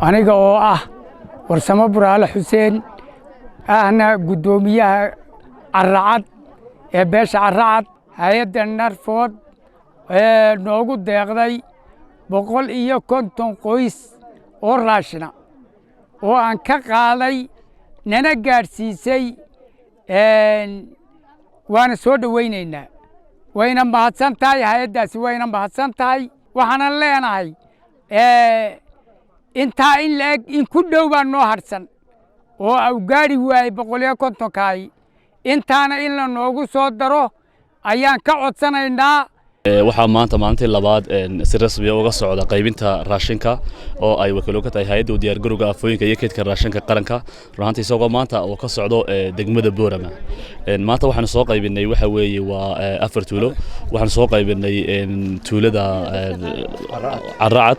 aniga oo warsamo buraale xuseen ahna gudoomiyaha carracad ee beesha carracad hay'adda narfood noogu deeqday 150 qoys oo raashina oo aan ka qaaday nana gaarsiisay waana soo dhawaynaynaa wayna mahadsan tahay hay'addaasi wayna mahadsan tahay waxaan leenahay intaa in la eg in ku dhow baa noo harsan oo au gaari waayay 150 kaay intaana in la noogu soo daro ayaan ka codsanaynaa waxaa maanta maalintii labaad si rasmi ah uga socda qaybinta raashinka oo ay wakiilo ka tahay hay'adda diyaar garowga afooyinka iyo keedka raashinka qaranka runtii isagoo maanta oo ka socdo degmada Boorama maanta waxaan soo qaybinay waxa weeye waa 4 tuulo waxaan soo qaybinay tuulada Carracad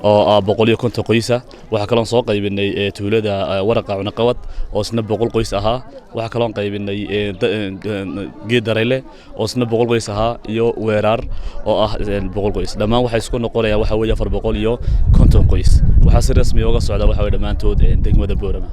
oo 150 qoys ah waxa kale oo soo qaybinay tuulada Waraqa Cunaqabad oo isna 100 qoys ahaa waxa kale oo qaybinay geed dareyle oo isna 100 qoys ahaa iyo weerar oo 100 qoys dhamaan waxa isku noqonaya waxa weeye 450 qoys waxa si rasmi ah uga socda waxa weeye dhamaantood degmada Boorama